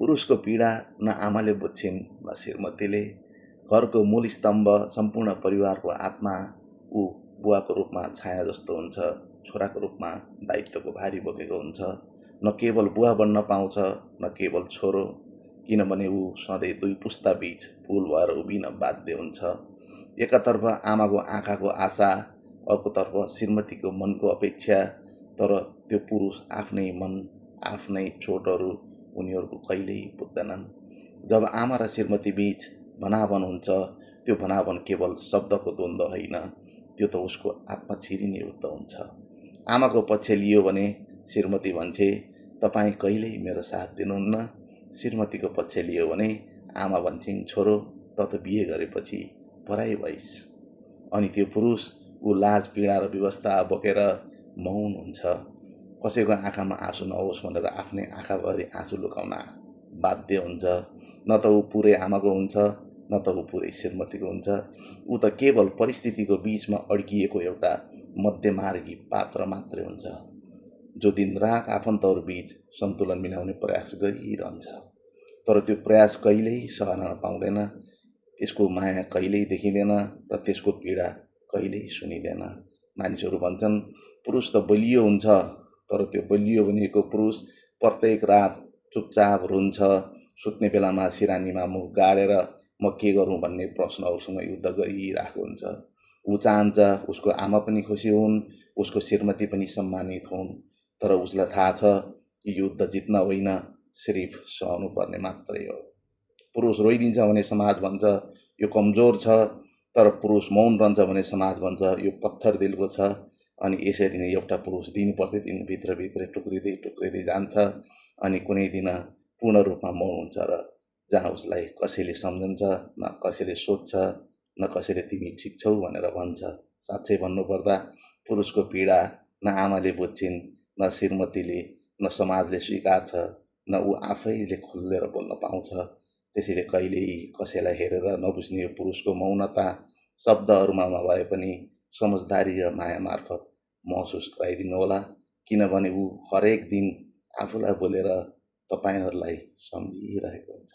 पुरुषको पीडा न आमाले बुझ्छिन् न श्रीमतीले। घरको मूल स्तम्भ, सम्पूर्ण परिवारको आत्मा ऊ बुवाको रूपमा छाया जस्तो हुन्छ, छोराको रूपमा दायित्वको भारी बोकेको हुन्छ। न केवल बुवा बन्न पाउँछ न केवल छोरो, किनभने ऊ सधैँ दुई पुस्ता बीच पुल भएर उभिन बाध्य हुन्छ। एकातर्फ आमाको आँखाको आशा, अर्कोतर्फ श्रीमतीको मनको अपेक्षा। तर त्यो पुरुष आफ्नै मन, आफ्नै चोटहरू उनीहरूको कहिल्यै बुझ्दैनन्। जब आमा र श्रीमती बीच भनाभन हुन्छ, त्यो भनाभन केवल शब्दको द्वन्द्व होइन, त्यो त उसको आत्मा छिरिने युद्ध हुन्छ। आमाको पक्ष लियो भने श्रीमती भन्छे, तपाईँ कहिल्यै मेरो साथ दिनुहुन्न। श्रीमतीको पक्ष लियो भने आमा भन्छन्, छोरो त बिहे गरेपछि पराई भइस्। अनि त्यो पुरुष ऊ लाज, पीडा र व्यवस्था बोकेर मौन हुन्छ। कसैको आँखामा आँसु नहोस् भनेर आफ्नै आँखाभरि आँसु लुकाउन बाध्य हुन्छ। न त ऊ पुरै आमाको हुन्छ न त ऊ पुरै श्रीमतीको हुन्छ। ऊ त केवल परिस्थितिको बीचमा अड्किएको एउटा मध्यमार्गी पात्र मात्रै हुन्छ, जो दिनरात आफन्तहरू बीच सन्तुलन मिलाउने प्रयास गरिरहन्छ। तर त्यो प्रयास कहिल्यै सराहना पाउँदैन, त्यसको माया कहिल्यै देखिँदैन र त्यसको पीडा कहिल्यै सुनिँदैन। मानिसहरू भन्छन् पुरुष त बलियो हुन्छ, तर त्यो बलियो भनेको पुरुष प्रत्येक रात चुपचाप रुन्छ, सुत्ने बेलामा सिरानीमा मुख गाडेर म के गरौँ भन्ने प्रश्नहरूसँग युद्ध गरिरहेको हुन्छ। ऊ चाहन्छ उसको आमा पनि खुसी हुन्, उसको श्रीमती पनि सम्मानित हुन्, तर उसलाई थाहा छ कि युद्ध जित्न होइन, सिर्फ सहनु पर्ने मात्रै हो। पुरुष रोइदिन्छ भने समाज भन्छ यो कमजोर छ, तर पुरुष मौन रहन्छ भने समाज भन्छ यो पत्थर दिलको छ। अनि यसरी नै एउटा पुरुष दिन प्रतिदिन भित्रभित्र टुक्रिँदै जान्छ अनि कुनै दिन पूर्ण रूपमा मौन हुन्छ र जहाँ उसलाई कसैले सम्झन्छ न कसैले सोध्छ न कसैले तिमी ठिक छौ भनेर भन्छ। साँच्चै भन्नुपर्दा पुरुषको पीडा न आमाले बुझ्छिन्, न श्रीमतीले, न समाजले स्वीकार्छ, न ऊ आफैले खुलेर बोल्न पाउँछ। त्यसैले कहिल्यै कसैलाई हेरेर नबुझ्ने यो पुरुषको मौनता शब्दहरूमा नभए पनि समझदारी र माया मार्फत महसुस गराइदिनु होला, किनभने ऊ हरेक दिन आफूलाई बोलेर तपाईहरूलाई सम्झिरहेको हुन्छ।